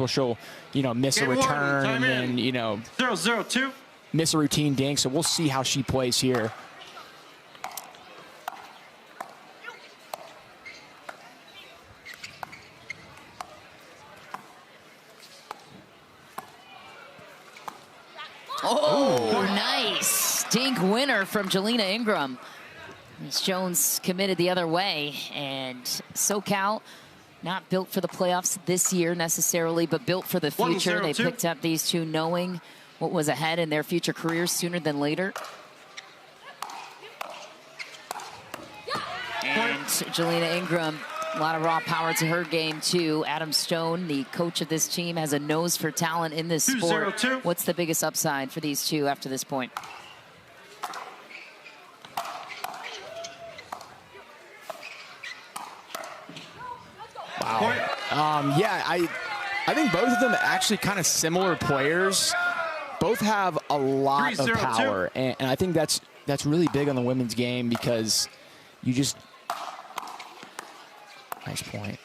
she'll, you know, miss a return and then, you know, 0-0-2. miss a routine dink. So we'll see how she plays here. Oh, nice dink winner from Jalina Ingram. Allyce Jones committed the other way, and SoCal not built for the playoffs this year necessarily, but built for the future. They picked up these two knowing what was ahead in their future careers sooner than later. And Jalina Ingram, a lot of raw power to her game, too. Adam Stone, the coach of this team, has a nose for talent in this sport. What's the biggest upside for these two after this point? Wow. Yeah, I think both of them actually kind of similar players. Both have a lot of power, and I think that's really big on the women's game because you just... Nice point.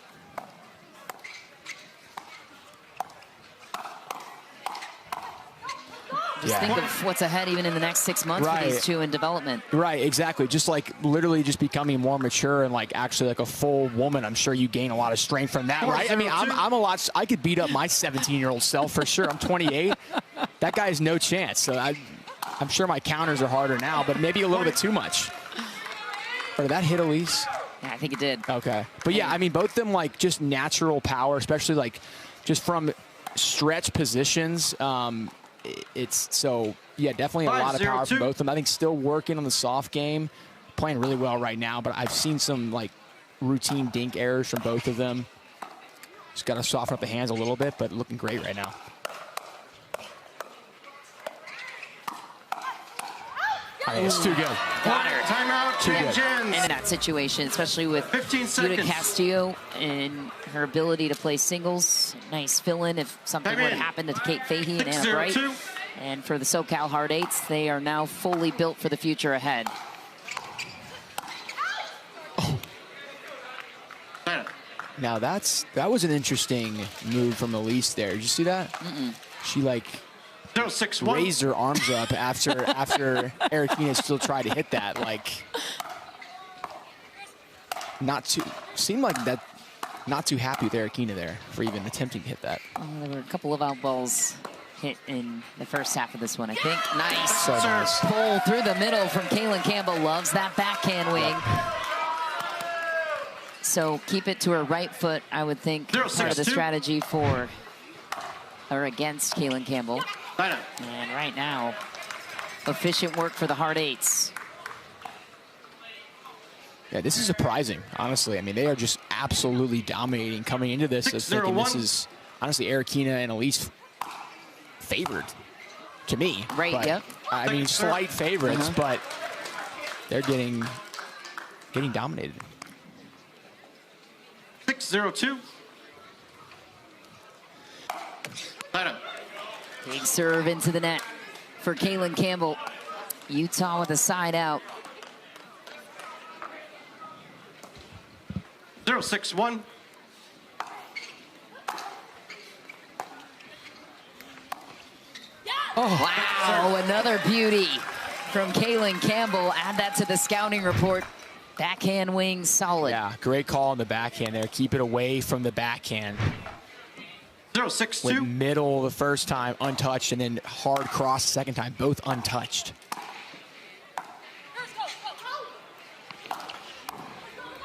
Just think of what's ahead even in the next 6 months for these two in development. Right, exactly. Just like literally just becoming more mature and like actually like a full woman. I'm sure you gain a lot of strength from that, right? I mean, I'm a lot. I could beat up my 17-year-old self for sure. I'm 28. That guy has no chance. So I'm sure my counters are harder now, but maybe a little bit too much. Or did that hit Allyce? Yeah, I think it did. Okay. But yeah, I mean, both of them like just natural power, especially like just from stretch positions. It's so, yeah, definitely a lot of power from both of them. I think still working on the soft game, playing really well right now, but I've seen some like routine dink errors from both of them. Just got to soften up the hands a little bit, but looking great right now. I think it's too good. Got her. Timeout. Too good. And in that situation, especially with Judit Castillo and her ability to play singles. Nice fill-in if something were to happen to Kate Fahey and Anna Bright. And for the SoCal Hard Eights, they are now fully built for the future ahead. Oh. Now that was an interesting move from Allyce there. Did you see that? She like raised her arms up after Erokhina still tried to hit that. Like seemed like that. Not too happy with Erokhina there for even attempting to hit that. There were a couple of out balls hit in the first half of this one, I think. Nice. So nice. Pull through the middle from Campbell. Loves that backhand wing. So keep it to her right foot, I would think, part of the strategy for or against Campbell. And right now, efficient work for the Hard Eights. Yeah, this is surprising, honestly. I mean, they are just absolutely dominating coming into this. I was thinking this is, honestly, Erokhina and Allyce favored to me. Right, but, yep. I mean, slight favorites, but they're getting dominated. 6-0-2. Big serve into the net for Campbell. Utah with a side out. 0-6-1. Wow, another beauty from Campbell. Add that to the scouting report. Backhand wing, solid. Yeah, great call on the backhand there. Keep it away from the backhand. 0-6-2. Went middle the first time, untouched, and then hard cross the second time, both untouched.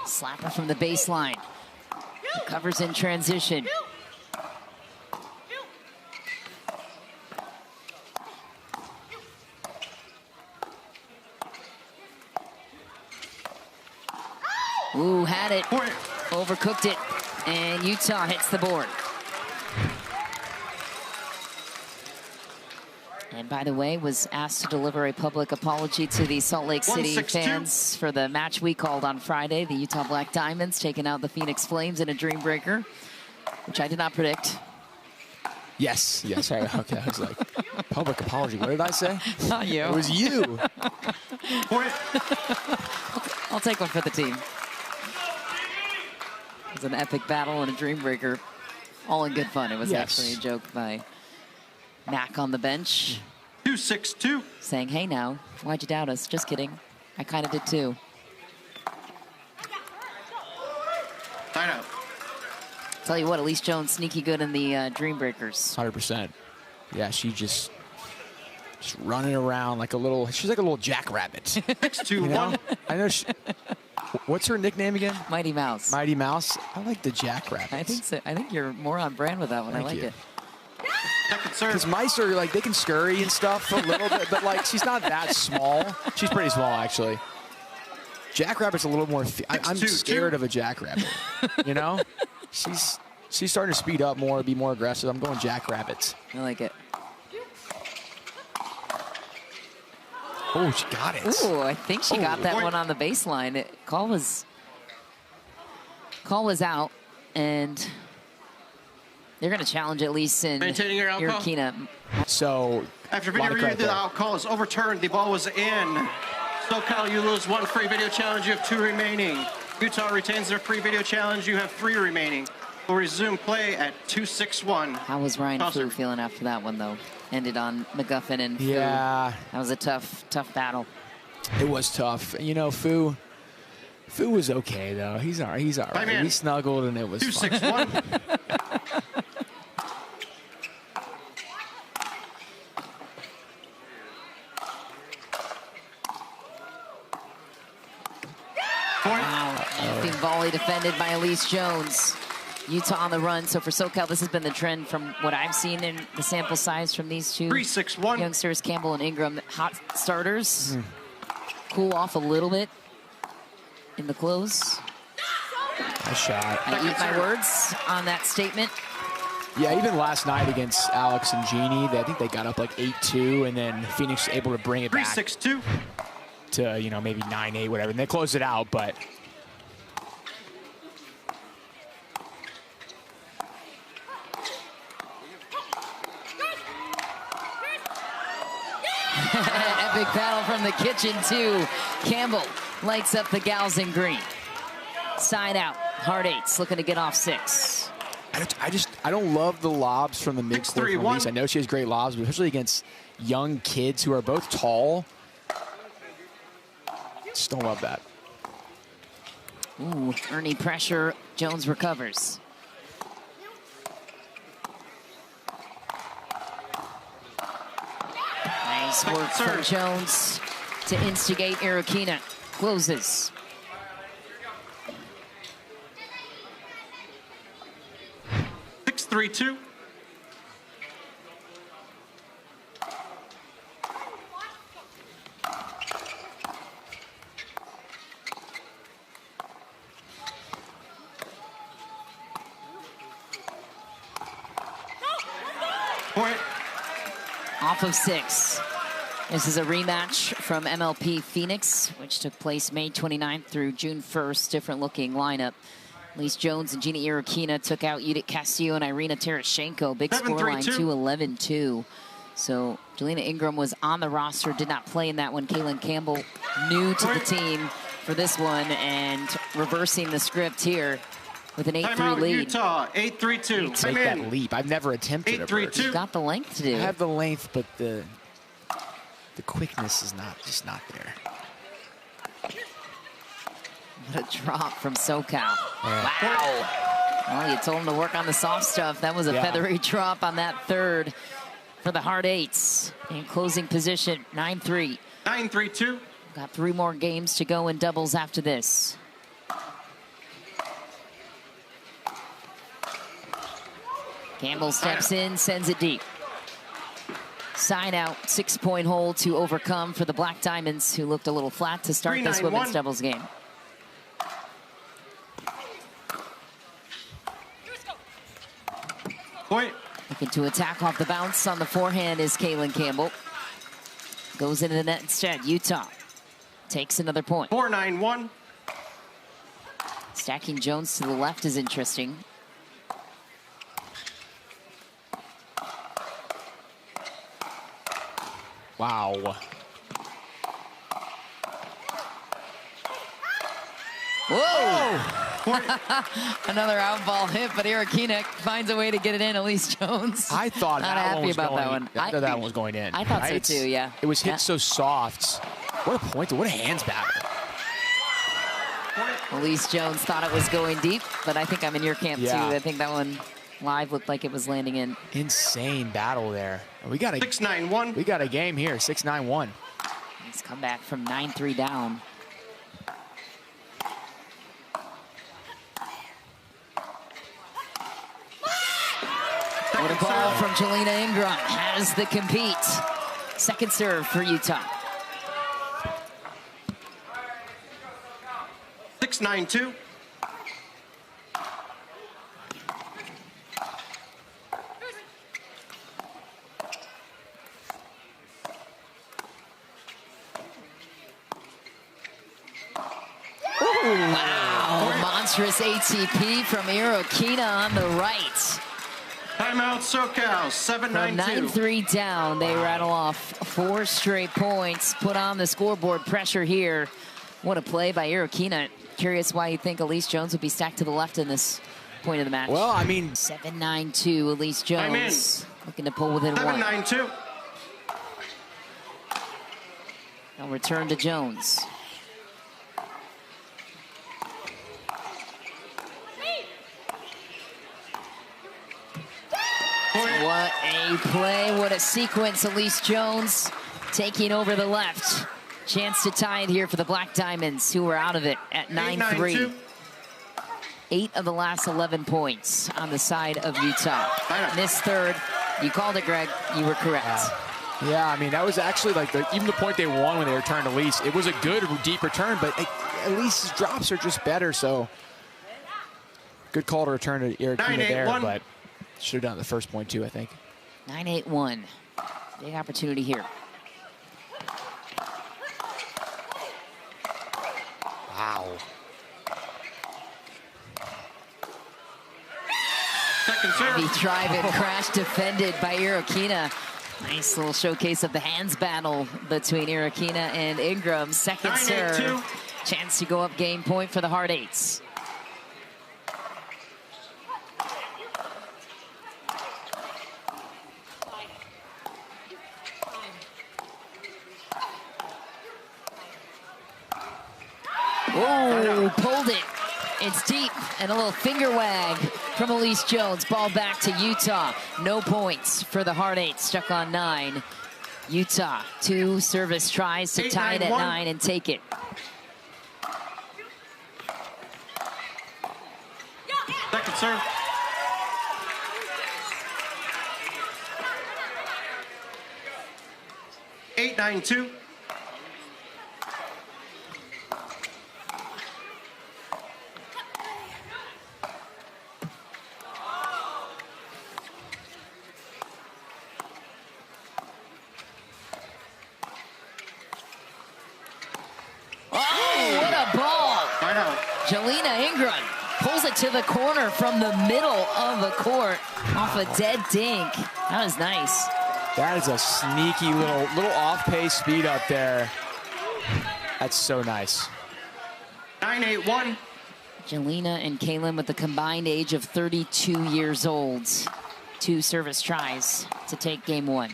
Slapper from the baseline. Covers in transition. Ooh, had it. Overcooked it. And Utah hits the board. And by the way, was asked to deliver a public apology to the Salt Lake City fans for the match we called on Friday. The Utah Black Diamonds taking out the Phoenix Flames in a dream breaker, which I did not predict. Yes, yes. Okay, I was like, public apology. What did I say? Not you. It was you. I'll take one for the team. It was an epic battle and a dream breaker. All in good fun. It was Yes. actually a joke by Mac on the bench. 2-6-2. Saying, hey now, why'd you doubt us? Just kidding. I kind of did too. Timeout. Tell you what, Allyce Jones, sneaky good in the Dream Breakers. 100%. Yeah, she just running around like a little, she's like a little jackrabbit. 6-2-1. You know? I know what's her nickname again? Mighty Mouse. Mighty Mouse. I like the jackrabbit. I think so. I think you're more on brand with that one. Thank I like you. it. Second serve. Because mice are like, they can scurry and stuff a little bit, but like she's not that small. She's pretty small, actually. Jackrabbit's a little more, I'm 6-2-2. scared of a jackrabbit, you know? She's starting to speed up more, be more aggressive. I'm going jackrabbits. I like it. Oh, she got it. Ooh, I think she got that Point. one on the baseline. Call was out, and they're going to challenge at least in Maintaining your alcohol. Erokhina. So, After a video lot of review, credit the there. call is overturned. The ball was in. SoCal, you lose 1 free video challenge. You have 2 remaining. Utah retains their free video challenge. You have 3 remaining. We'll resume play at 2-6-1. How was Ryan Tosser. Fu feeling after that one, though? Ended on McGuffin and Fu. Yeah, That was a tough battle. it was tough. You know, Fu was okay, though. He's all right. He's all right. man. We snuggled, and it was fun. 2-6-1. Being volley defended by Allyce Jones. Utah on the run. So for SoCal, this has been the trend from what I've seen in the sample size from these two 3-6-1. youngsters, Campbell and Ingram. Hot starters. Cool off a little bit in the close. Nice shot. I eat my words on that statement. Yeah, even last night against Alex and Genie, I think they got up like 8-2, and then Phoenix able to bring it back 3-6-2. to, you know, maybe 9-8, whatever. And they closed it out, but Epic battle from the kitchen, too. Campbell lights up the gals in green. Side out. Hard eights, looking to get off 6. I don't love the lobs from the midcourt from 6-3-1. Allyce. I know she has great lobs, but especially against young kids who are both tall. Just don't love that. Ooh, Ernie pressure. Jones recovers. Nice work from Jones to instigate Erokhina. Closes. 6-3-2. Point. Off of 6. This is a rematch from MLP Phoenix, which took place May 29th through June 1st. Different looking lineup. Allyce Jones and Genie Erokhina took out Judit Castillo and Irina Tereschenko. Big 7-3-2. scoreline, 2-11-2. So Jalina Ingram was on the roster, did not play in that one. Kaylin Campbell, new to the team for this one, and reversing the script here with an 8-3 Timeout, lead. Utah. 8-3-2. Make that leap. I've never attempted a 8-3-2. burst. Got the length to do. I have the length, but the quickness is just not there. What a drop from SoCal. Yeah. Wow. Well, you told him to work on the soft stuff. That was a feathery drop on that third for the hard eights. In closing position, 9-3. 9-3-2. Got 3 more games to go in doubles after this. Campbell steps in, sends it deep. Side out, 6-point hole to overcome for the Black Diamonds, who looked a little flat to start this 3-9-1. women's doubles game. Point. Looking to attack off the bounce on the forehand is Kaylin Campbell. Goes into the net instead. Utah takes another point. 4-9-1. Stacking Jones to the left is interesting. Wow. Whoa! Another out ball hit, but Erokhina finds a way to get it in. Allyce Jones. I thought not that happy one was about going, that one. I thought that one was going in. I thought right? so too. Yeah. It was hit so soft. What a point! What a hands battle. Allyce Jones thought it was going deep, but I think I'm in your camp Yeah. too. I think that one live looked like it was landing in. Insane battle there. We got a 6-9-1. We got a game here. 6-9-1. He's come back from 9-3 down. What a ball from Jalina Ingram. Has the compete. Second serve for Utah. 6-9-2. Wow, monstrous ATP from Erokhina on the right. Timeout SoCal, From 7-9-2. 9-3 down, they rattle off 4 straight points, put on the scoreboard pressure here. What a play by Erokhina. Curious why you think Allyce Jones would be stacked to the left in this point of the match. Well, I mean, 7-9-2, Allyce Jones looking to pull within 7-9-2. one. Now return to Jones. What a play, what a sequence. Allyce Jones taking over the left. Chance to tie it here for the Black Diamonds, who are out of it at 9-3. 8 of the last 11 points on the side of Utah. This third, you called it, Greg. You were correct. yeah, I mean, that was actually like even the point they won when they returned Allyce. It was a good deep return, but Allyce's drops are just better, so good call to return to Erokhina there, but should have done the first point too, I think. 9-8-1. Big opportunity here. Wow. Second serve. Heavy drive and crash defended by Erokhina. Nice little showcase of the hands battle between Erokhina and Ingram. Second 9-8-2. serve. Chance to go up game point for the Hard Eights. Oh, pulled it. It's deep, and a little finger wag from Allyce Jones. Ball back to Utah. No points for the Hard Eight, stuck on 9. Utah, 2 service tries to tie it at 9 and take it. Second serve. Eight, 9-2. Oh, what a ball! Jalina Ingram pulls it to the corner from the middle of the court off a dead dink. That was nice. That is a sneaky little off-pace speed up there. That's so nice. 9-8-1. Jalina and Kaylin with the combined age of 32 years old. 2 service tries to take game 1.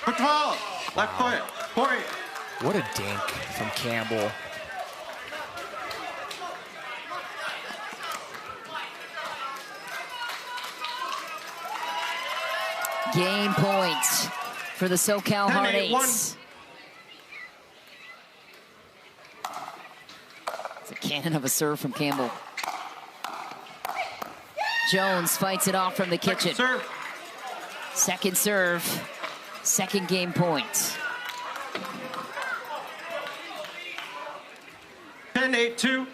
Quick ball. Left foot. Point. What a dink from Campbell. Game point for the SoCal Hard Eights. It's a cannon of a serve from Campbell. Jones fights it off from the kitchen. Second serve, second game point. 10-8-2.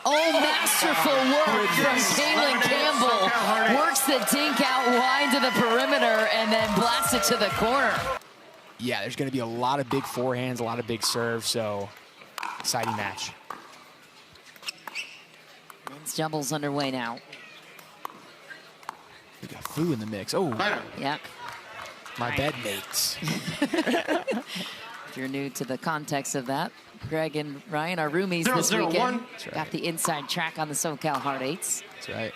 Oh, masterful work from Caitlin Campbell. Works the dink out wide to the perimeter and then blasts it to the corner. Yeah, there's going to be a lot of big forehands, a lot of big serves, so exciting match. Men's doubles underway now. We got Fu in the mix. Oh, yep. My bed mates. If you're new to the context of that, Greg and Ryan are roomies this weekend. Right. Got the inside track on the SoCal Hard Eights. That's right.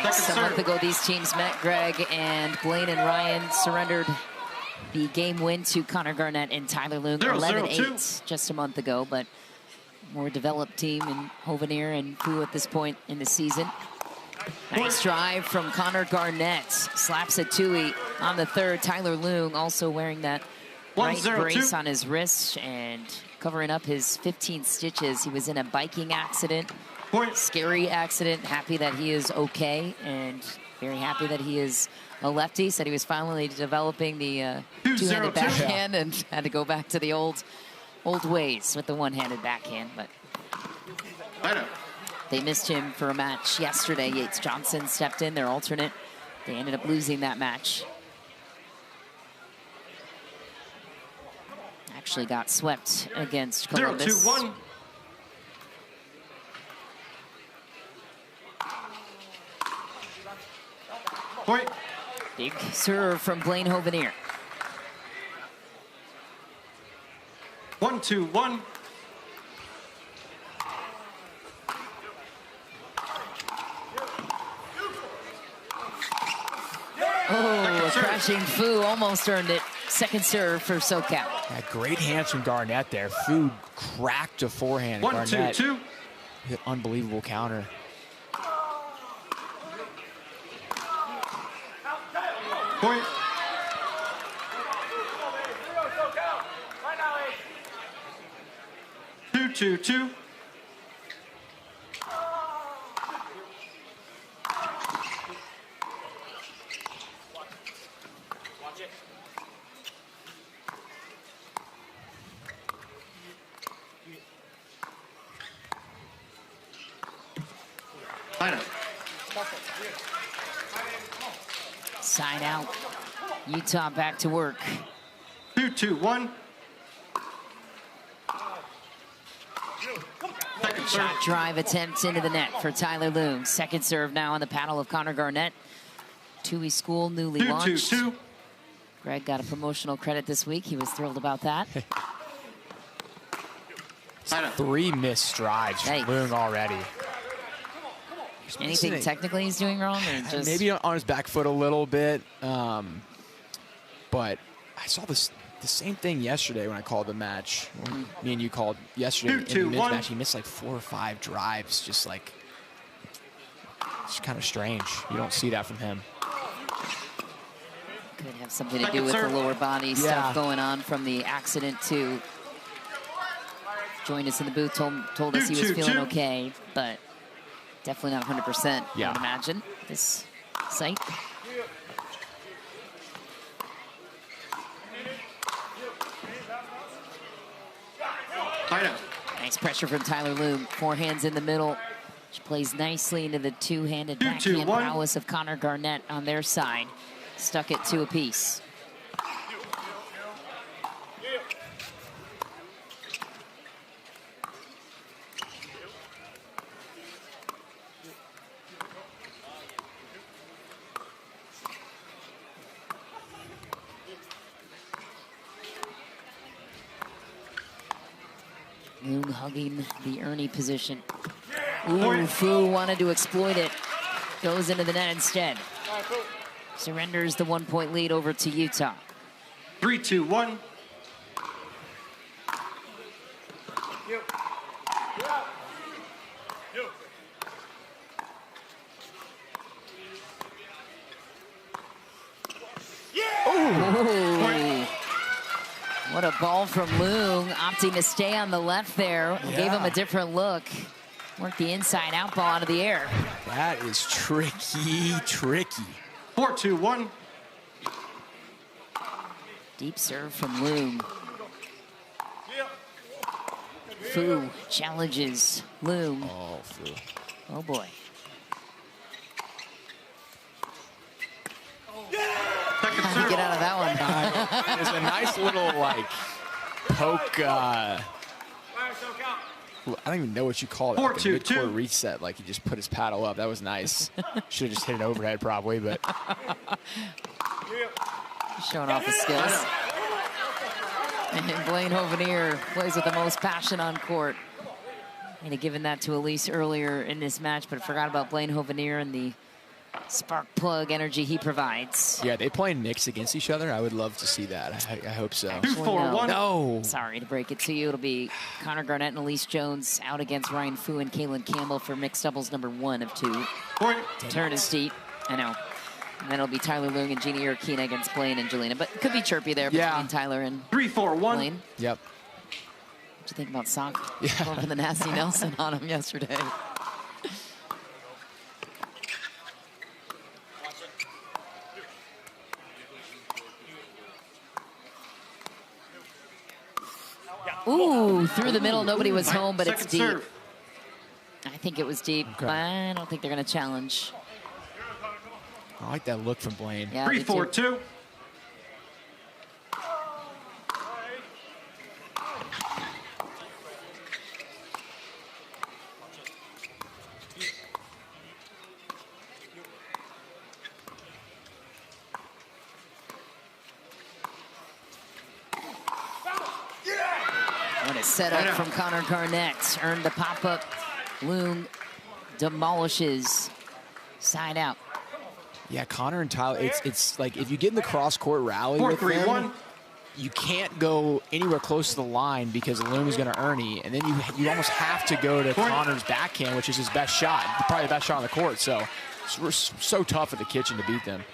Nice. A month ago, these teams met, Greg, and Blaine and Ryan surrendered the game win to Connor Garnett and Tyler Loong, 11-8 just a month ago, but more developed team in Hovenier and Fu at this point in the season. Nice drive from Connor Garnett. Slaps a Tui on the third. Tyler Loong also wearing that right brace on his wrist and covering up his 15 stitches. He was in a biking accident, scary accident. Happy that he is okay and very happy that he is a lefty. Said he was finally developing the two-handed backhand and had to go back to the old ways with the one-handed backhand. But they missed him for a match yesterday. Yates Johnson stepped in, their alternate. They ended up losing that match. Actually got swept against Columbus. 0-2-1. Point. Big serve from Blaine Hovenier. 1-2-1. Oh, a crashing Fu almost earned it. Second serve for SoCal. Yeah, great hands from Garnett there. Fu cracked a forehand. 1-2-2. Hit unbelievable counter. Point. Two, 2-2. Side out. Utah back to work. 2-2-1. Shot drive attempt into the net for Tyler Loong. Second serve now on the paddle of Connor Garnett. Tui School newly launched. 2-2-2. Greg got a promotional credit this week. He was thrilled about that. 3 missed drives from Loong already. Anything technically he's doing wrong, or just maybe on his back foot a little bit, but I saw the same thing yesterday when I called the match. Me and you called yesterday in the men's match. He missed like 4 or 5 drives, just like it's kind of strange. You don't see that from him. Could have something to do with the lower body stuff going on from the accident too. Joined us in the booth, told us he was feeling okay, but definitely not 100%, I would imagine, this site. Nice pressure from Tyler Loong. Forehands in the middle. She plays nicely into the two-handed backhand prowess of Connor Garnett on their side. Stuck it 2 apiece. Loong hugging the Ernie position. Ooh, Fu wanted to exploit it. Goes into the net instead. Surrenders the 1-point lead over to Utah. 3-2-1. What a ball from Loong, opting to stay on the left there. Gave him a different look. Work the inside out ball out of the air. That is tricky, tricky. 4-2-1. Deep serve from Loong. Fu challenges Loong. Oh, Fu. Oh boy. How to get out of that one? There's a nice little like poke. I don't even know what you call it. Like a mid-court reset. Like he just put his paddle up. That was nice. Should have just hit an overhead probably, but showing off his skills. And Blaine Hovenier plays with the most passion on court. I'd have given that to Allyce earlier in this match, but I forgot about Blaine Hovenier and the spark plug energy he provides. Yeah, they play mixed against each other. I would love to see that. I hope so. Actually, 2-4-1. No. Sorry to break it to you. It'll be Connor Garnett and Allyce Jones out against Ryan Fu and Campbell for mixed doubles number 1 of 2. Turn is deep. I know. And then it'll be Tyler Loong and Genie Erokhina against Blaine and Jalina. But it could be chirpy there between Tyler and 3-4-1. Blaine. Yep. What'd you think about Sock? Going for the nasty Nelson on him yesterday. Ooh, through the middle. Nobody was home, but it's deep. I think it was deep, but I don't think they're going to challenge. I like that look from Blaine. Yeah, 3-4-2. What a setup from Connor Garnett. Earned the pop-up. Loong demolishes. Side out. Yeah, Connor and Tyler, it's like if you get in the cross-court rally with them, you can't go anywhere close to the line because Loong is going to Ernie, and then you almost have to go to Connor's backhand, which is his best shot, probably the best shot on the court. So we're so tough at the kitchen to beat them.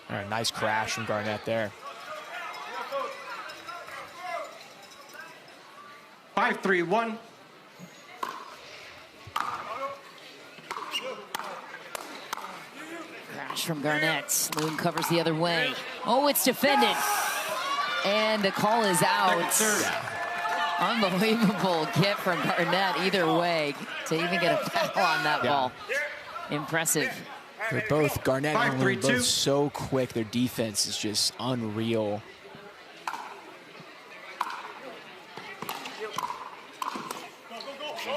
All right, nice crash from Garnett there. 5-3-1. Crash from Garnett. Loong covers the other way. Oh, it's defended. And the call is out. Unbelievable get from Garnett either way to even get a foul on that ball. Impressive. They're both, Garnett and Loong, both so quick. Their defense is just unreal.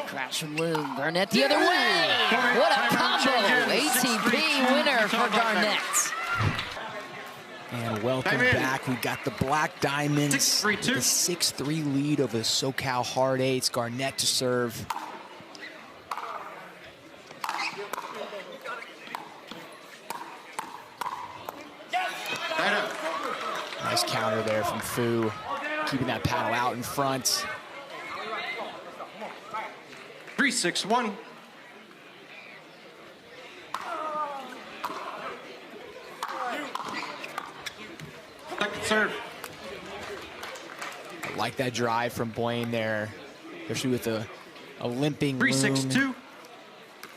Crash from Loong. Garnett the other way. What a combo. ATP winner for Garnett. And welcome back. We got the Black Diamonds with a 6-3 lead over the SoCal Hard Eights. Garnett to serve. Nice counter there from Fu, keeping that paddle out in front. 3-6-1. Second serve. I like that drive from Blaine there, especially with a limping 3-6-2.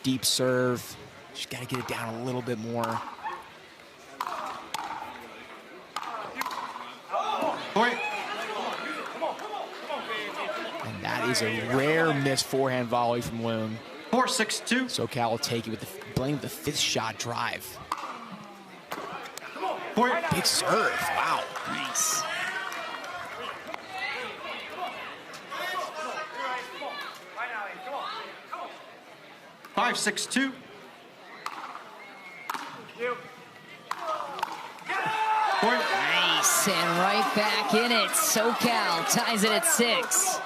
Deep serve. Just got to get it down a little bit more. Point. And that is a rare missed forehand volley from Loong. 4-6-2. SoCal will take it with Blaine with the 5th shot drive. Point. Big serve. Wow. Nice. Five, 6-2. Point. Nice, and right back in it. SoCal ties it at 6.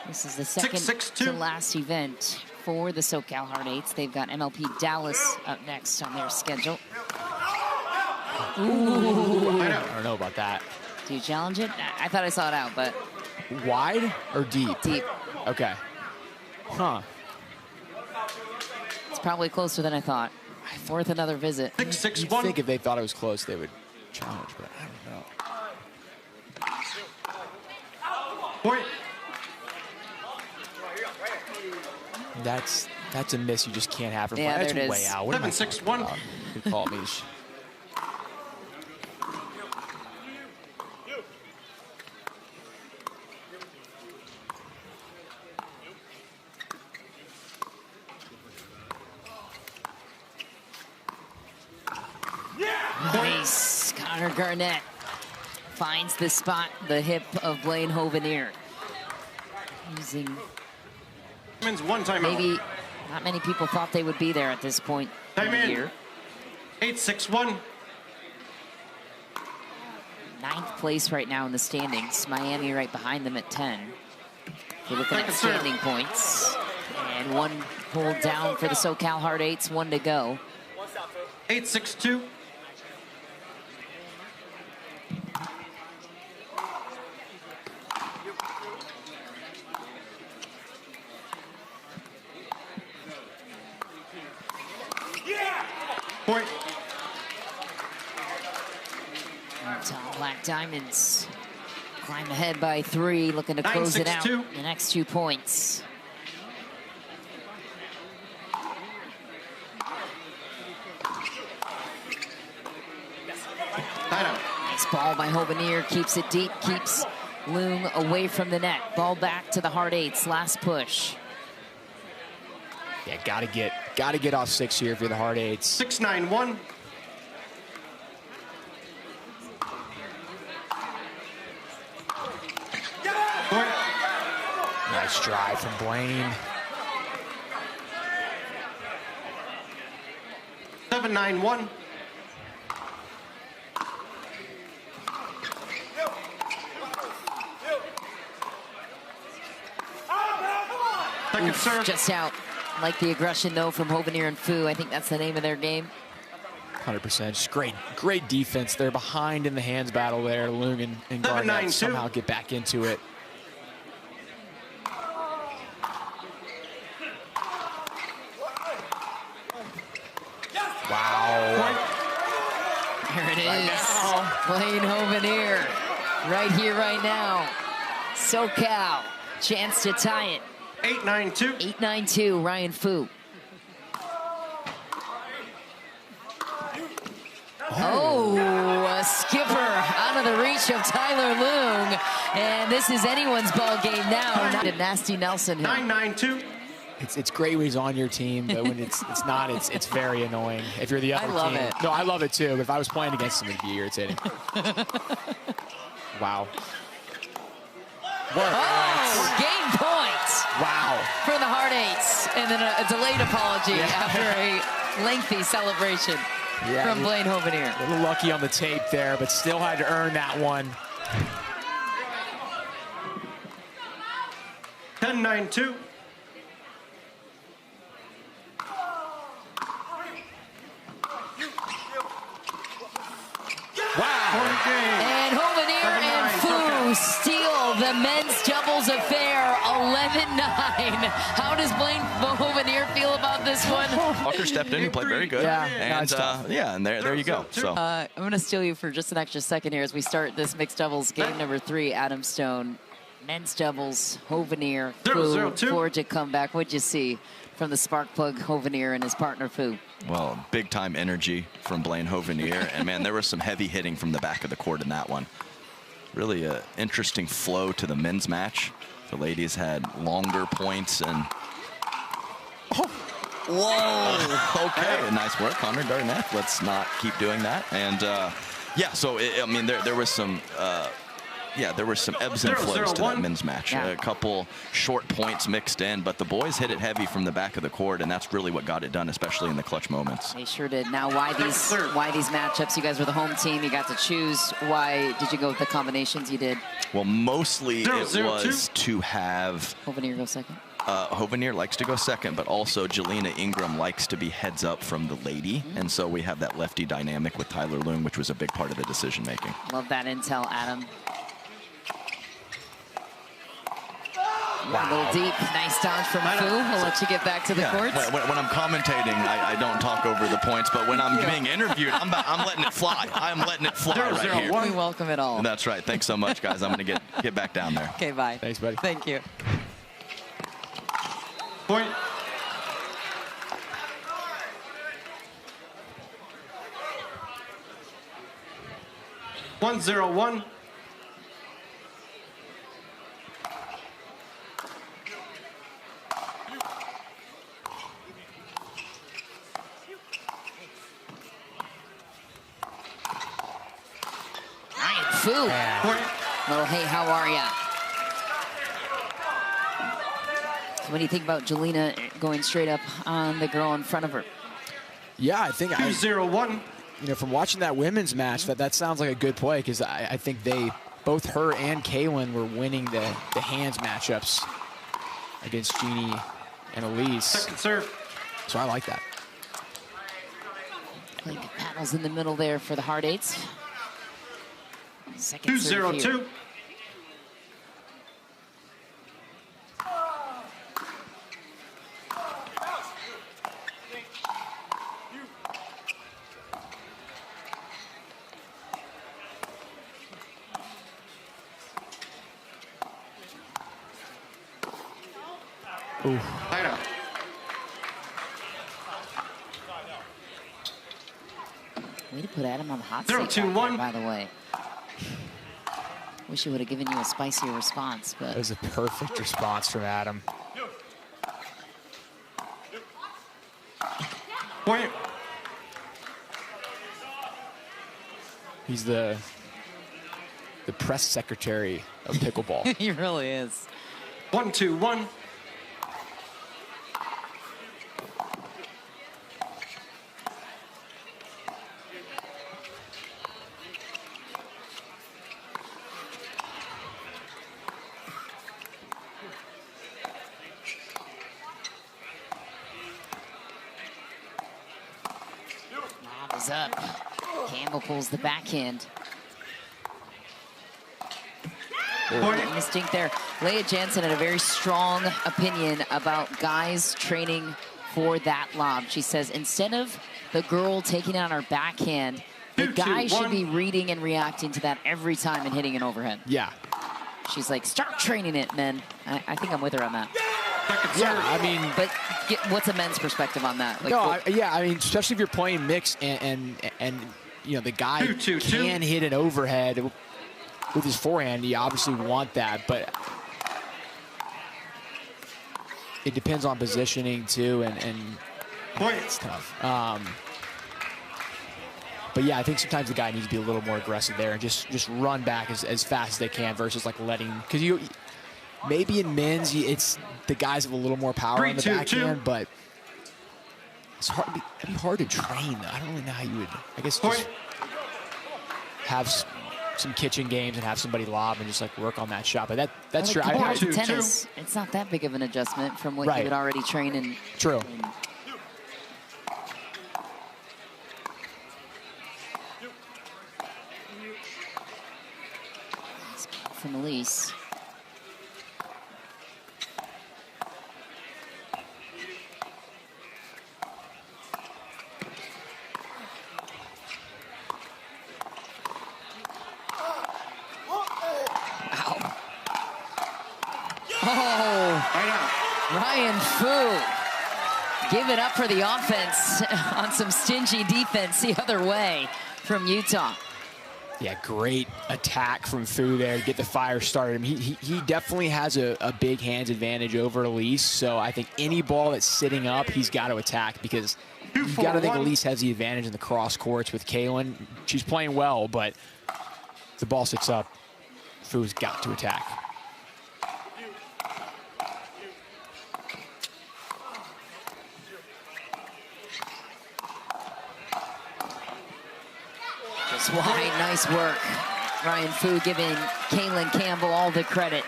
This is the second 6-6-2. to last event for the SoCal Hard Eights. They've got MLP Dallas up next on their schedule. Ooh. I don't know about that. Do you challenge it? I thought I saw it out, but... Wide or deep? Deep. Okay. Huh. It's probably closer than I thought. Worth another visit. 6-6-1. I think if they thought it was close, they would challenge, but I don't know. Point. That's a miss you just can't have from Yeah, That's there it way is. out. What am I 7-6-1. talking about? Good call, Mish. Nice. Connor Garnett finds the spot, the hip of Blaine Hovenier. Using Women's one timeout. maybe not many people thought they would be there at this point in Time the in. year. 8-6-1. 9th place right now in the standings. Miami right behind them at 10. We're looking at standing points. And one pulled down for the SoCal Hard Eights, 1 to go. 8-6-2. Point. Tom Black Diamonds climb ahead by 3, looking to close it out. 9-6-2. The next 2 points. Nice ball by Hovenier, keeps it deep, keeps Loong away from the net. Ball back to the Hard Eights, last push. Yeah, gotta get off 6 here for the Hard Eights. 6-9-1. Point. Nice drive from Blaine. 7-9-1. Second serve. Just out. Like the aggression, though, from Hovenier and Fu. I think that's the name of their game. 100%. Just great defense. They're behind in the hands battle there. Loong and Garnett 7-9-2. somehow get back into it. Wow. There it is. Blaine Hovenier. Right here, right now. SoCal. Chance to tie it. 8-9-2. 8-9-2, Ryan Fu. Oh, a skipper out of the reach of Tyler Loong. And this is anyone's ball game now. Not a nasty Nelson. 9-9-2. It's great when he's on your team, but when it's not, it's very annoying. If you're the other team. I love it. No, I love it too. But if I was playing against him, it'd be irritating. Wow. Oh, game point. Wow. For the Hard Eights. And then a delayed apology after a lengthy celebration from Blaine Hovenier. A little lucky on the tape there, but still had to earn that one. 10-9-2. And Hovenier and Fu steal the men's doubles affair, 11-9. How does Blaine Hovenier feel about this one? Walker stepped in, he played very good. Yeah, and and there you go. So I'm going to steal you for just an extra second here as we start this mixed doubles game number 3, Adam Stone. Men's doubles, Hovenier, Fu, forward to comeback. What'd you see from the spark plug Hovenier and his partner Fu? well, big time energy from Blaine Hovenier, and man, there was some heavy hitting from the back of the court in that one. Really an interesting flow to the men's match. The ladies had longer points and whoa, okay, nice work, Connor Garnett. Let's not keep doing that. And yeah, so I mean, there was some yeah, there were some ebbs and flows to that men's match. Yeah. A couple short points mixed in, but the boys hit it heavy from the back of the court, and that's really what got it done, especially in the clutch moments. They sure did. Now, why these matchups? You guys were the home team. You got to choose. Why did you go with the combinations you did? Well, mostly it was to have Hovenier go second. Hovenier likes to go second, but also Jalina Ingram likes to be heads up from the lady, and so we have that lefty dynamic with Tyler Loong, which was a big part of the decision making. Love that intel, Adam. Wow. A little deep. Nice dodge from Fu. We'll let you get back to the courts. When I'm commentating, I don't talk over the points, but when I'm being interviewed, I'm letting it fly. I'm letting it fly right here. We welcome it all. That's right. Thanks so much, guys. I'm going to get back down there. Okay, bye. Thanks, buddy. Thank you. Point. One, 0-1. Point. Well, hey, how are ya? So what do you think about Jalina going straight up on the girl in front of her? Yeah, I think 2-0-1. You know, from watching that women's match, that sounds like a good play because I think both her and Kaylin were winning the hands matchups against Genie and Allyce. Second serve. So I like that. Like paddles in the middle there for the hard eights. Second serve 2-0-2. Timeout. Way to put Adam on the hot seat. 0-2-1. By the way. Wish he would have given you a spicier response, but That was a perfect response from Adam. Point. He's the press secretary of pickleball. he really is. 1-2-1. Lob is up. Campbell pulls the backhand. Point. Instinct there. Leah Jansen had a very strong opinion about guys training for that lob. She says instead of the girl taking on her backhand, the guy should be reading and reacting to that every time and hitting an overhead. Yeah. She's like, start training it, men. I think I'm with her on that. Yeah, I mean, but what's a men's perspective on that? Like, no, I mean, especially if you're playing mixed and you know the guy can hit an overhead with his forehand. You obviously want that, but it depends on positioning too, and it's tough. But yeah, I think sometimes the guy needs to be a little more aggressive there and just run back as fast as they can versus like letting, because you maybe in men's it's the guys have a little more power on the backhand, but it's hard. It'd be hard to train though. I don't really know how you would. I guess just have some kitchen games and have somebody lob and just like work on that shot. But that's true. Tennis, it's not that big of an adjustment from what you would already train in. True. From Allyce. Ryan Fu, give it up for the offense on some stingy defense the other way from Utah. Yeah, great attack from Fu there to get the fire started. I mean, he definitely has a big hands advantage over Allyce, so I think any ball that's sitting up, he's got to attack because you got to think Allyce has the advantage in the cross courts with Kaylin. She's playing well, but if the ball sits up, Fu's got to attack. Just wide, nice work. Ryan Fu giving Kaylin Campbell all the credit.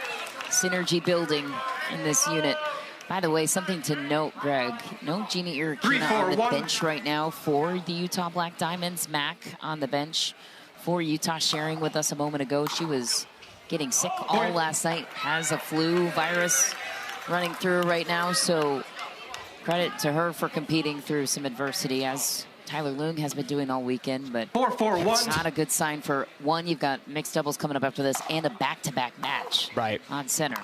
Synergy building in this unit. By the way, something to note, Greg. No Genie Erokhina on the bench right now for the Utah Black Diamonds. Mac on the bench for Utah, sharing with us a moment ago. She was getting sick all last night. Has a flu virus running through her right now. So credit to her for competing through some adversity, as Tyler Loong has been doing all weekend, but it's not a good sign for one. You've got mixed doubles coming up after this and a back-to-back match on center.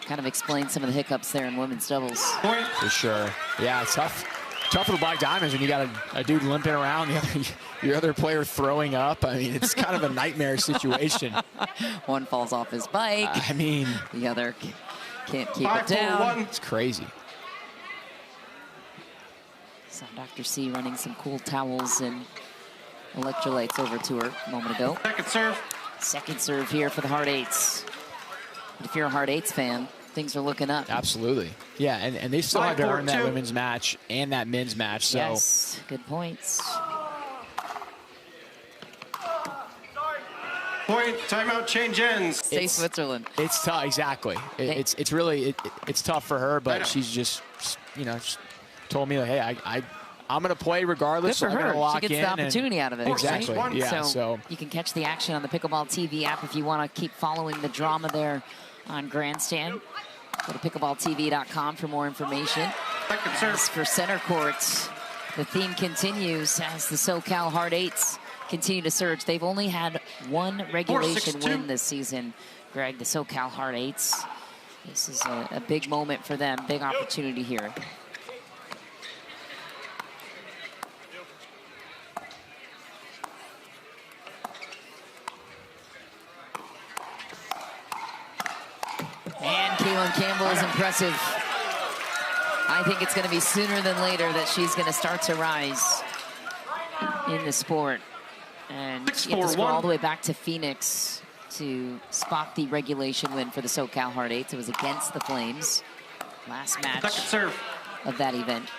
kind of explains some of the hiccups there in women's doubles. For sure. Yeah, it's tough. Tough for the Black Diamonds when you got a dude limping around, your other player throwing up. I mean, it's kind of a nightmare situation. One falls off his bike. I mean, the other can't keep it down. It's crazy. So Dr. C running some cool towels and electrolytes over to her a moment ago. Second serve. Second serve here for the Hard Eights. But if you're a Hard Eights fan, things are looking up. Absolutely. Yeah, and they still had to earn that women's match and that men's match. So. Yes, good points. Point, timeout, change ends. Stay Switzerland. It's tough, exactly. It's really tough for her, but she's just, just told me, like, hey, I'm going to play regardless. Good for her. Lock she gets the opportunity out of it. Exactly. Right? Yeah. So you can catch the action on the Pickleball TV app if you want to keep following the drama there on Grandstand. Go to pickleballtv.com for more information. As for center courts, the theme continues as the SoCal Hard Eights continue to surge. They've only had one regulation win this season, Greg, the SoCal Hard Eights. This is a big moment for them, big opportunity here. And Campbell is impressive. I think it's going to be sooner than later that she's going to start to rise in the sport. And you have to scroll all the way back to Phoenix to spot the regulation win for the SoCal Hard Eights. It was against the Flames. Last match of that event.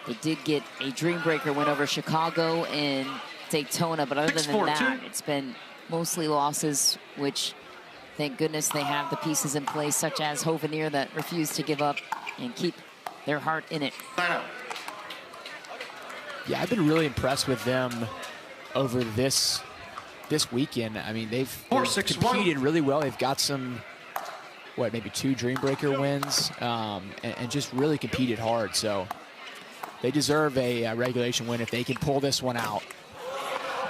They did get a Dream Breaker win over Chicago and Daytona, but other than that, it's been mostly losses, which thank goodness they have the pieces in place, such as Hovenier, that refuse to give up and keep their heart in it. Yeah, I've been really impressed with them over this weekend. I mean, they've competed really well. They've got some, maybe 2 Dream Breaker wins, and just really competed hard. So they deserve a regulation win if they can pull this one out.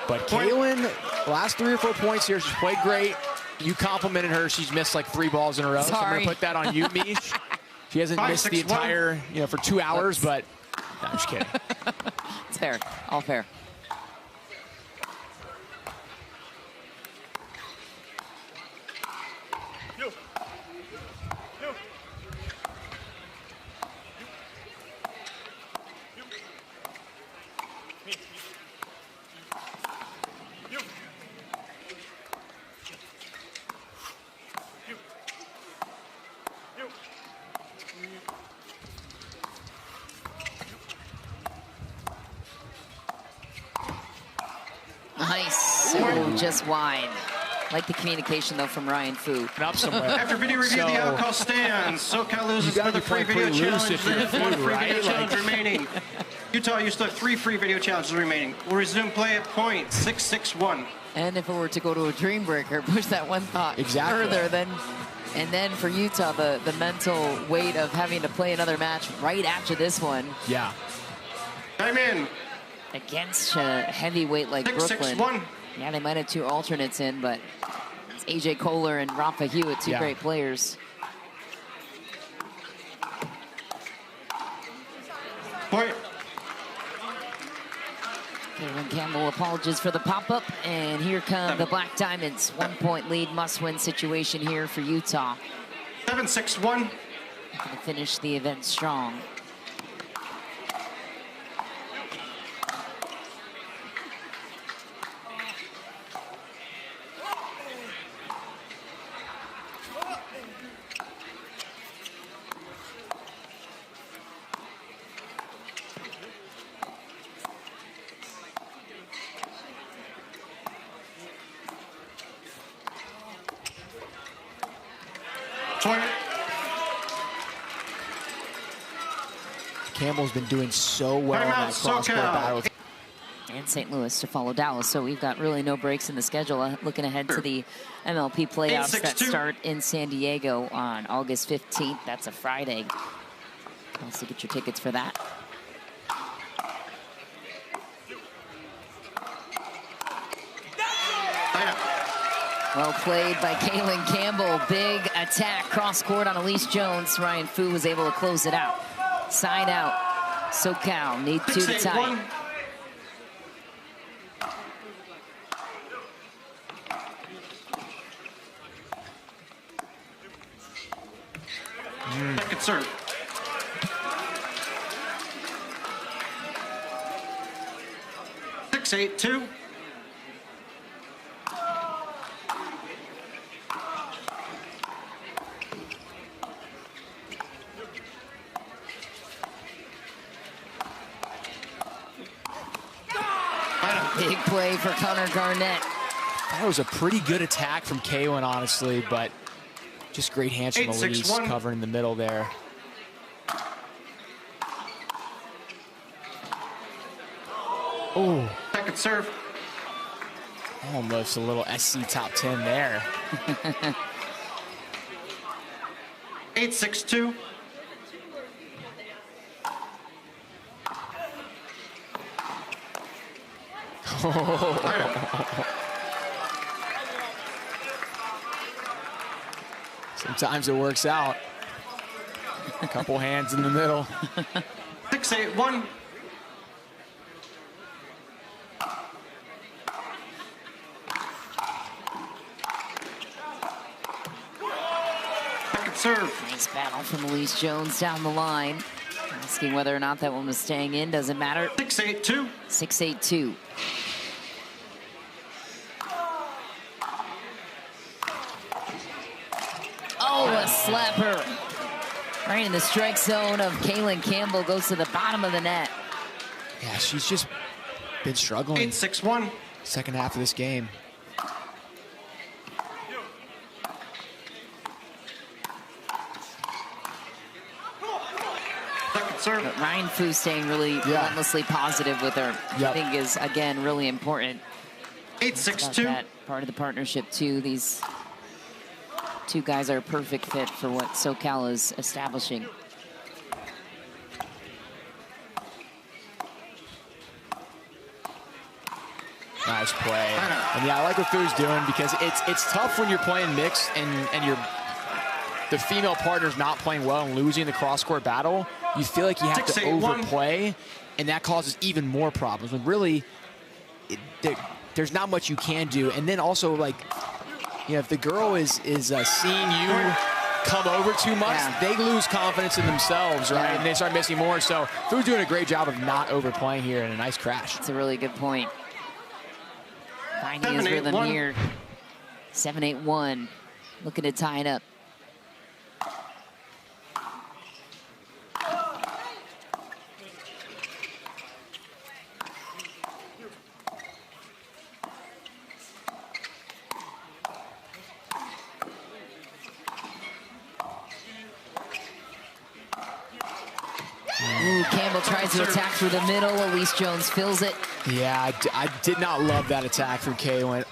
But Kaylin, last 3 or 4 points here, she's played great. You complimented her. She's missed like 3 balls in a row. Sorry. So I'm going to put that on you, Mish. She hasn't missed the entire, for 2 hours, but no, I'm just kidding. It's fair. All fair. Nice. So just wide. Like the communication, though, from Ryan Fu. Up somewhere. After video review, the outcall stands. SoCal loses for the free video challenge. There's 1 free video challenge remaining. Utah, you still have 3 free video challenges remaining. We'll resume play at point 661. And if it were to go to a Dream Breaker, push that one thought further, then for Utah, the mental weight of having to play another match right after this one. Yeah. Time in. Against a heavyweight like Brooklyn. 661. Yeah, they might have 2 alternates in, but it's AJ Kohler and Rafa Hewitt, 2 great players. Point. Kaylin Campbell apologies for the pop-up, and here come the Black Diamonds. 1-point lead, must-win situation here for Utah. 7-6-1. Going to finish the event strong. Campbell's been doing so well in that cross-court battle. And St. Louis to follow Dallas. So we've got really no breaks in the schedule. Looking ahead to the MLP playoffs that start in San Diego on August 15th. That's a Friday. Also get your tickets for that. Well played by Kaylin Campbell. Big attack cross court on Allyce Jones. Ryan Fu was able to close it out. Side out. SoCal need 2 to tie. Second serve. Six, 8-2. Big play for Connor Garnett. That was a pretty good attack from Kaylin, honestly, but just great hands from Allyce covering the middle there. Oh. Second serve. Almost a little SC top 10 there. 8-6-2. Sometimes it works out. A couple hands in the middle. 6-8-1. Second serve. Nice battle from Allyce Jones down the line. Asking whether or not that one was staying in, doesn't matter. 6-8-2. 6-8-2. Oh, a slapper. Right in the strike zone of Kaylin Campbell, goes to the bottom of the net. Yeah, she's just been struggling. 8-6-1. Second half of this game. Second serve. But Ryan Fu staying really relentlessly positive with her, I think is, again, really important. 8-6-2. That part of the partnership, too. These two guys are a perfect fit for what SoCal is establishing. Nice play. And yeah, I like what Fu's doing because it's tough when you're playing mixed and the female partner's not playing well and losing the cross-court battle. You feel like you have to overplay, and that causes even more problems. When really, there's not much you can do. And then also, like, you know, if the girl is seeing you come over too much, they lose confidence in themselves, right? And they start missing more. So Fu's doing a great job of not overplaying here, and a nice crash. It's a really good point. Finding his rhythm here. 7-8-1. Looking to tie it up. Ooh, Campbell tries to attack through the middle. Allyce Jones fills it. Yeah, I did not love that attack from Kaylin.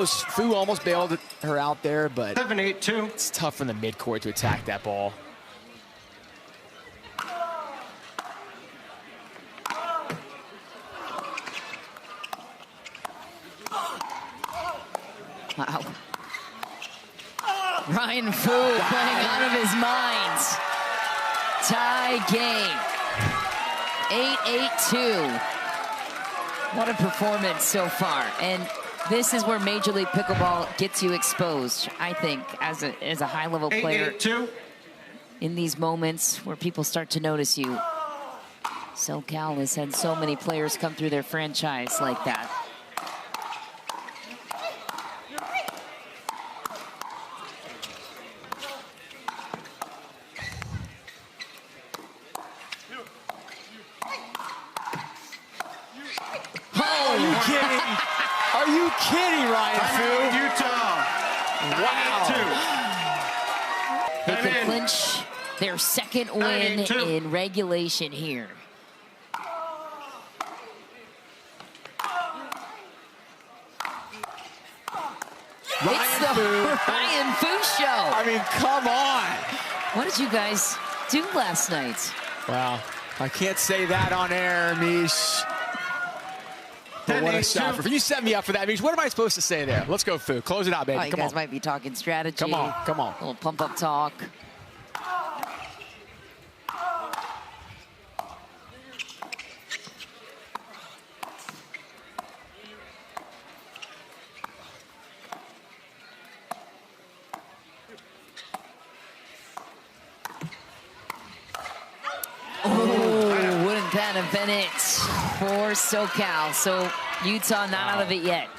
Fu almost bailed her out there, but 7-8-2. It's tough from the midcourt to attack that ball. Wow. Ryan Fu playing out of his mind. Tie game. 8-8-2. What a performance so far. And this is where Major League Pickleball gets you exposed, I think, as a high-level player. 8-8-2. In these moments where people start to notice you. SoCal has had so many players come through their franchise like that. Are you kidding, Ryan Fu? Utah. Wow. They can clinch their second win in regulation here. It's the Ryan Fu show. I mean, come on. What did you guys do last night? Wow. I can't say that on air, Mish. But what a stopper. You set me up for that. What am I supposed to say there? Let's go, Fu. Close it out, baby. Oh, you Come guys on. might be talking strategy. Come on. Come on. A little pump-up talk. Kind of Bennett for SoCal. So Utah not out of it yet.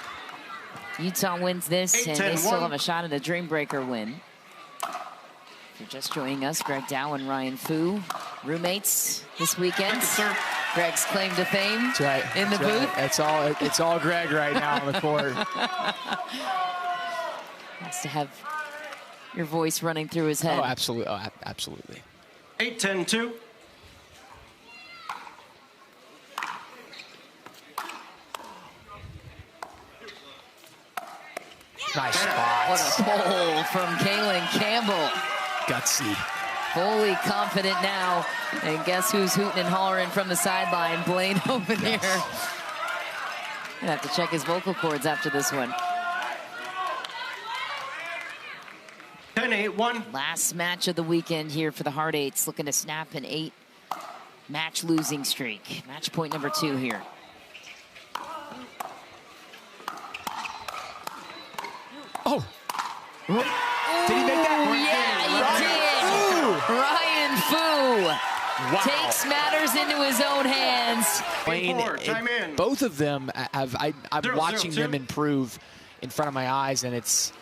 Utah wins this, and they still have a shot at a Dreambreaker win. If you're just joining us, Greg Dow and Ryan Fu, roommates this weekend. Greg's claim to fame. That's right. In the booth. Right. It's all Greg right now on the court. Has to have your voice running through his head. Oh, absolutely. Oh, absolutely. 8-10-2. Nice spot. What a pull from Campbell. Gutsy. Fully confident now. And guess who's hooting and hollering from the sideline? Blaine Hovenier. Yes. Gonna have to check his vocal cords after this one. 10-8-1. Last match of the weekend here for the Hard Eights, looking to snap an 8-match losing streak. Match point number 2 here. Oh. Did he make that? Yeah, he did. Ryan Fu takes matters into his own hands. Blaine, both of them I'm watching them improve in front of my eyes, and it's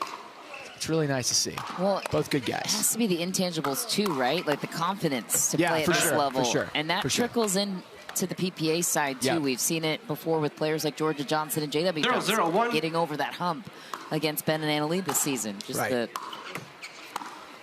really nice to see. Well, both good guys. It has to be the intangibles too, right? Like the confidence to play at this level. For sure. And that trickles in to the PPA side too. We've seen it before with players like Georgia Johnson and JW Johnson getting over that hump against Ben and Annalee this season. Just the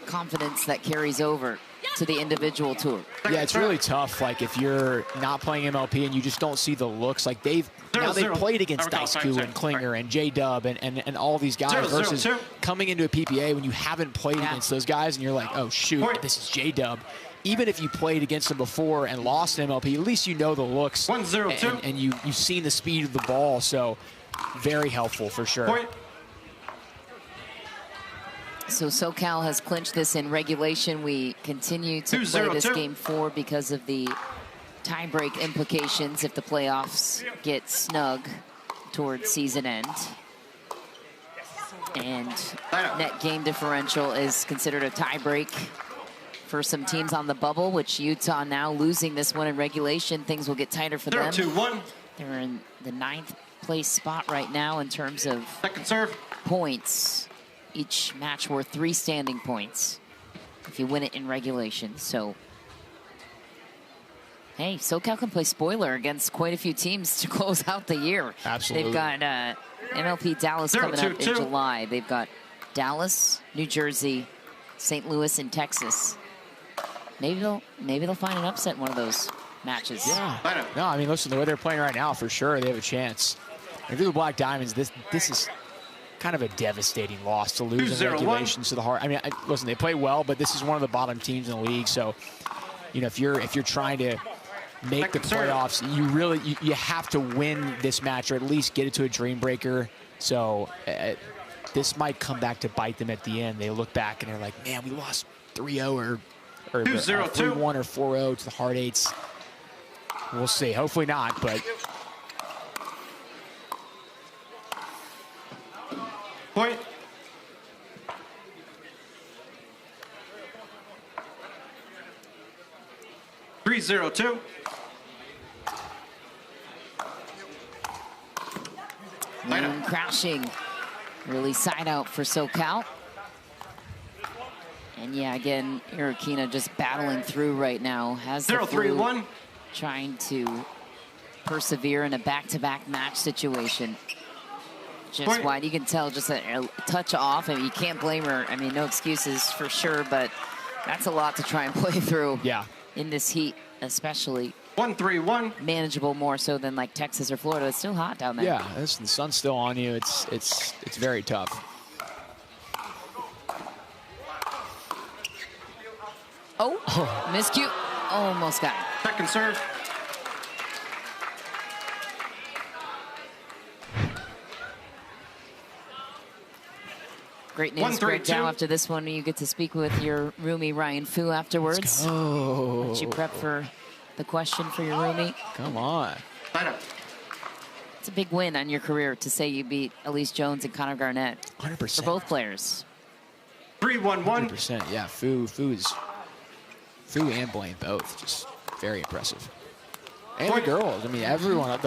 confidence that carries over to the individual tour. Yeah, it's really tough. Like if you're not playing MLP and you just don't see the looks, like they've played against Dice-Q and Klinger and J-Dub and all these guys versus coming into a PPA when you haven't played against those guys and you're like, oh shoot, this is J-Dub. Even if you played against them before and lost in MLP, at least you know the looks and you've seen the speed of the ball. So very helpful for sure. So SoCal has clinched this in regulation. We continue to play this game 4 because of the tiebreak implications if the playoffs get snug towards season end. And net game differential is considered a tiebreak for some teams on the bubble, which Utah now losing this one in regulation. Things will get tighter for them. 2-1. They're in the 9th place spot right now in terms of points. Each match worth 3 standing points if you win it in regulation. So, hey, SoCal can play spoiler against quite a few teams to close out the year. Absolutely. They've got MLP Dallas coming up in July. They've got Dallas, New Jersey, St. Louis, and Texas. Maybe they'll find an upset in one of those matches. Yeah. No, I mean, listen, the way they're playing right now, for sure, they have a chance. If you're the Black Diamonds, this is kind of a devastating loss to lose in regulations to the Heart. I mean, listen, they play well, but this is one of the bottom teams in the league. So, you know, if you're trying to make the playoffs, you have to win this match or at least get it to a Dreambreaker. So this might come back to bite them at the end. They look back and they're like, man, we lost 3-0 or 3-1 or 4-0 to the Hard Eights. We'll see. Hopefully not, but. Point. (3-0-2). Loong crashing. Really side out for SoCal. And yeah, again, Erokhina just battling through right now. Has the 0-3-1. Trying to persevere in a back-to-back match situation. Just wide. You can tell just a touch off. I mean, you can't blame her. I mean, no excuses for sure, but that's a lot to try and play through. Yeah. In this heat, especially. 1-3-1. Manageable more so than like Texas or Florida. It's still hot down there. Yeah, the sun's still on you. It's very tough. Oh, miscue. Almost got it. Second serve. Great news, Greg Dow. After this one, you get to speak with your roomie, Ryan Fu, afterwards. Let you prep for the question for your roomie. Come on. It's a big win on your career to say you beat Allyce Jones and Connor Garnett. 100%. For both players. 3-1-1. 100%, yeah. Fu and Blaine both just very impressive. And the girls. I mean, everyone.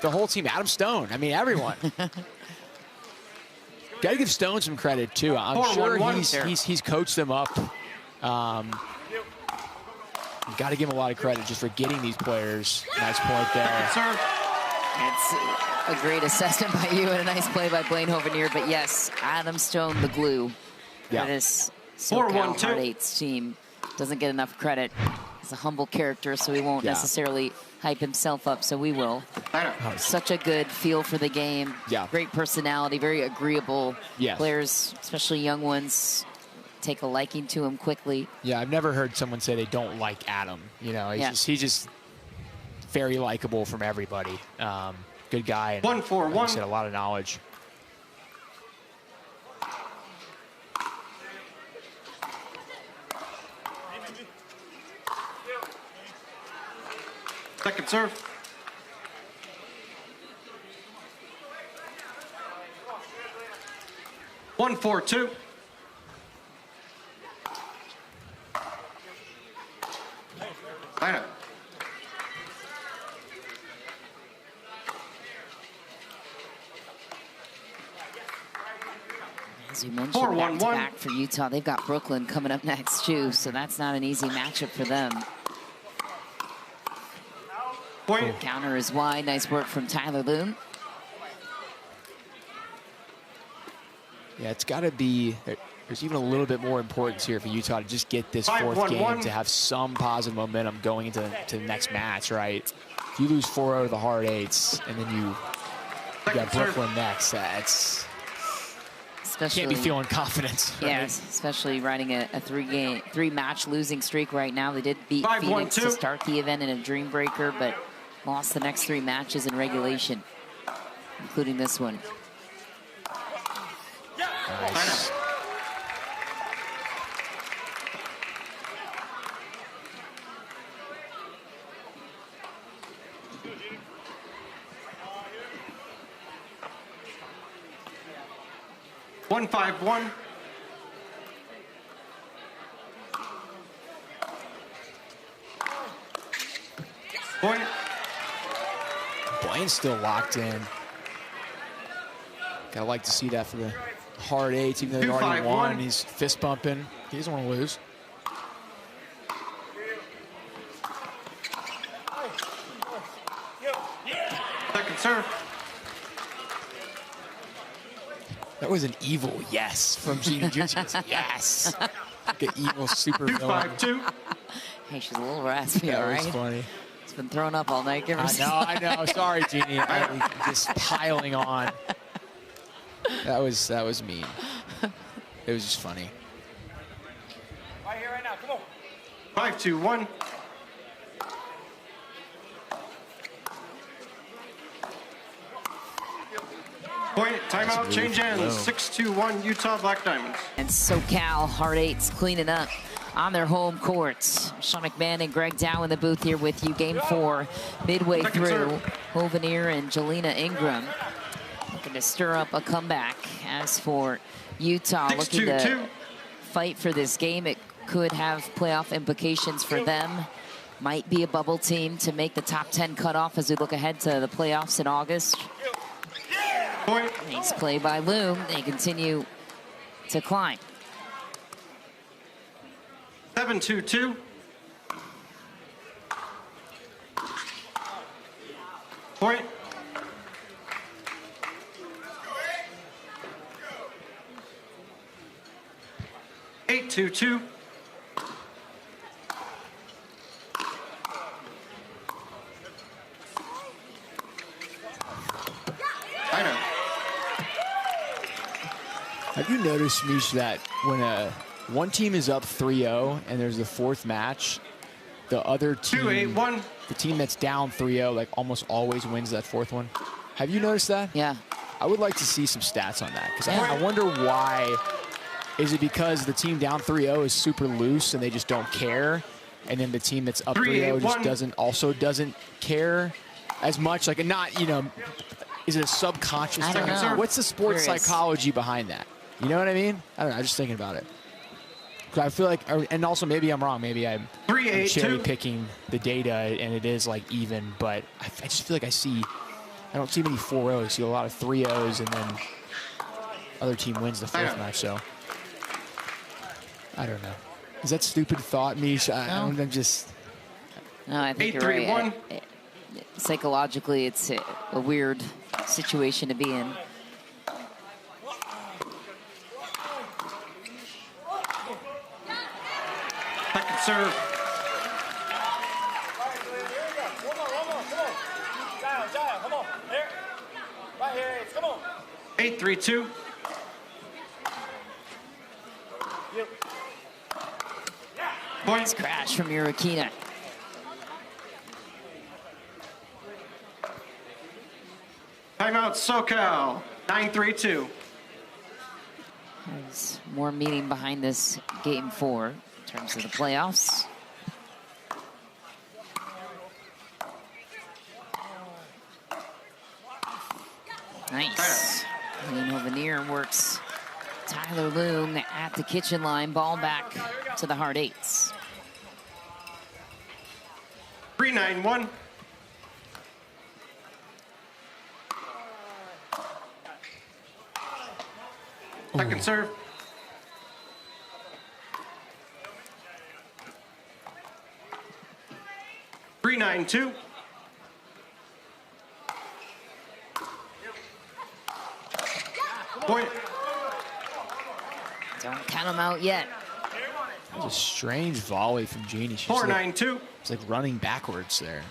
The whole team. Adam Stone. I mean, everyone. Got to give Stone some credit too. I'm sure he's coached them up. Got to give him a lot of credit just for getting these players. Nice point there. It's a great assessment by you and a nice play by Blaine Hovenier. But yes, Adam Stone, the glue for this SoCal Hard Eights team. Doesn't get enough credit. He's a humble character, so he won't necessarily hype himself up, so we will. Such a good feel for the game. Great personality, very agreeable. Players, especially young ones, take a liking to him quickly. Yeah, I've never heard someone say they don't like Adam. You know, he's just very likable from everybody. Good guy. And, 1-4-1. Like I said, a lot of knowledge. Second serve. One, 4-2. As you mentioned, back-to-back for Utah. They've got Brooklyn coming up next, too, so that's not an easy matchup for them. Point. Counter is wide. Nice work from Tyler Loong. Yeah, it's got to be, there's even a little bit more importance here for Utah to just get this fourth game to have some positive momentum going into the next match, right? If you lose 4-0 to the Hard Eights and then you got Brooklyn next, that's... Can't be feeling confidence. Right? Yes, especially riding a three-match losing streak right now. They did beat Phoenix to start the event in a dream breaker, but lost the next 3 matches in regulation, including this one. Nice. One, 5-1. Point. Blaine's still locked in. Gotta like to see that for the Hard Eights, even though they already won. He's fist bumping. He doesn't want to lose. Second serve. That was an evil yes from Genie Erokhina. Yes. Like an evil super villain. 2-5-2. Hey, she's a little raspy, all right? That was funny. It's been thrown up all night. I know. Sorry, Genie. I'm just piling on. That was mean. It was just funny. Right here, right now. Come on. 5-2-1. Point, timeout, change ends. 6-2-1 Utah Black Diamonds. And SoCal Hard Eights cleaning up on their home courts. Sean McMahon and Greg Dow in the booth here with you. Game 4, midway through. Hovenier and Jalina Ingram looking to stir up a comeback. As for Utah, looking to fight for this game, it could have playoff implications for them. Might be a bubble team to make the top 10 cutoff as we look ahead to the playoffs in August. Point. Nice play by Loong. They continue to climb. 7-2-2. Point. Eight, 2-2. Have you noticed, Mish, that when one team is up 3-0 and there's the 4th match, the other team, 2-8-1. the team that's down 3-0, like almost always wins that 4th one? Have you noticed that? Yeah. I would like to see some stats on that because I wonder why Is it because the team down 3-0 is super loose and they just don't care, and then the team that's up 3-0 just doesn't care as much? Like, not, you know, is it a subconscious thing? What's the sports psychology behind that? You know what I mean? I don't know. I'm just thinking about it. I feel like, and also maybe I'm wrong. Maybe I'm cherry picking the data and it is like even, but I just feel like I don't see many 4-0s. I see a lot of 3-0s, and then other team wins the fourth match. So I don't know. Is that stupid thought, Mish? I'm just. No, I think you're right. Psychologically, it's a weird situation to be in. Second serve. Come on. There. Right here. Come on. 8-3-2. Points crash from Erokhina. Timeout SoCal. 9-3-2. There's more meaning behind this game 4 in terms of the playoffs. Nice. Blaine Hovenier works Tyler Loong at the kitchen line. Ball back to the hard eights. 3-9-1. Second serve. Three, 9-2. Point. Don't count them out yet. That was a strange volley from Genie. 4-9-2. It's like running backwards there.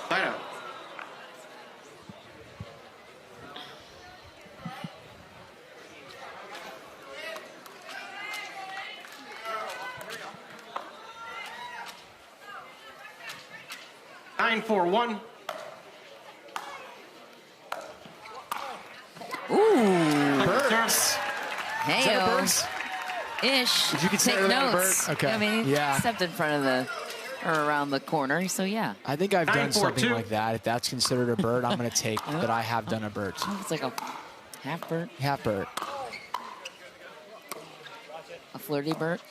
Side out. Nine, 4-1. Ooh, Burks. Hey-o. Ish. Did you consider Take that notes. a Burke? Okay. I mean, he stepped in front of the, or around the corner, so yeah. I think I've done 9-4-2. something like that. If that's considered a bird, I'm going to take that I have done a bird. It's like a half bird. Half bird. A flirty bird.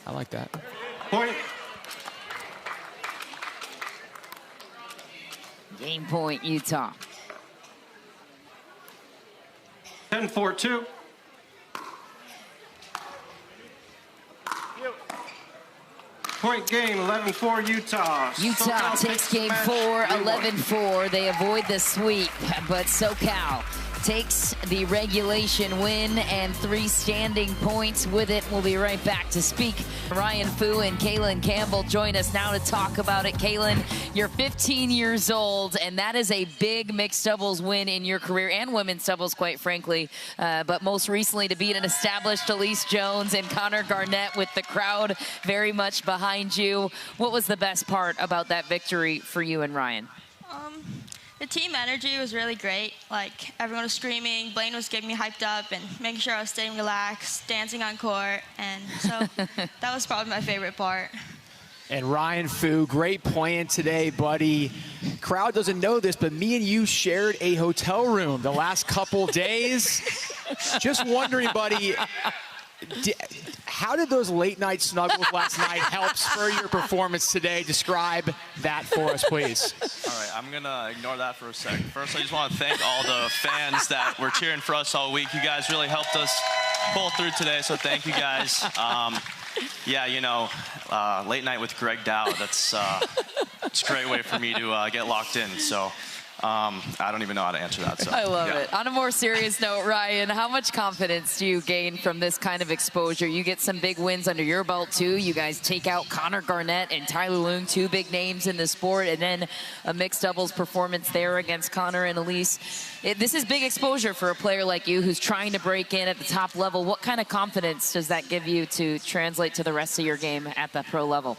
I like that. Point. Game point, Utah. 10-4-2. Point game, 11-4 Utah. Utah takes game 4, 11-4. They avoid the sweep, but SoCal takes the regulation win and 3 standing points with it. We'll be right back to speak. Ryan Fu and Kaylin Campbell join us now to talk about it. Kaylin, you're 15 years old, and that is a big mixed doubles win in your career, and women's doubles, quite frankly. But most recently to beat an established Allyce Jones and Connor Garnett with the crowd very much behind you. What was the best part about that victory for you and Ryan? The team energy was really great. Like, everyone was screaming, Blaine was getting me hyped up and making sure I was staying relaxed, dancing on court, and so that was probably my favorite part. And Ryan Fu, great plan today, buddy. Crowd doesn't know this, but me and you shared a hotel room the last couple days. Just wondering, buddy, how did those late night snuggles last night help spur your performance today? Describe that for us, please. All right, I'm going to ignore that for a second. First, I just want to thank all the fans that were cheering for us all week. You guys really helped us pull through today, so thank you guys. Yeah, you know, late night with Greg Dow, it's a great way for me to get locked in. So I don't even know how to answer that. So, I love it. On a more serious note, Ryan, how much confidence do you gain from this kind of exposure? You get some big wins under your belt, too. You guys take out Connor Garnett and Tyler Loong, 2 big names in the sport, and then a mixed doubles performance there against Connor and Allyce. This is big exposure for a player like you who's trying to break in at the top level. What kind of confidence does that give you to translate to the rest of your game at the pro level?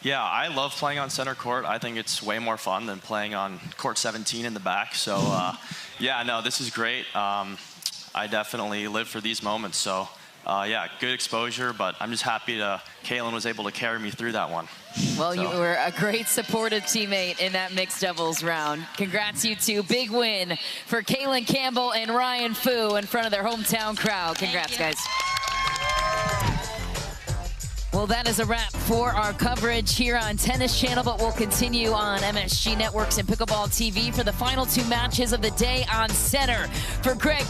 Yeah, I love playing on center court. I think it's way more fun than playing on court 17 in the back. So, yeah, no, this is great. I definitely live for these moments. So, yeah, good exposure, but I'm just happy Kaylin was able to carry me through that one. Well, you were a great supportive teammate in that mixed doubles round. Congrats, you two. Big win for Kaylin Campbell and Ryan Fu in front of their hometown crowd. Congrats, guys. Well, that is a wrap for our coverage here on Tennis Channel, but we'll continue on MSG Networks and Pickleball TV for the final 2 matches of the day on center. For Greg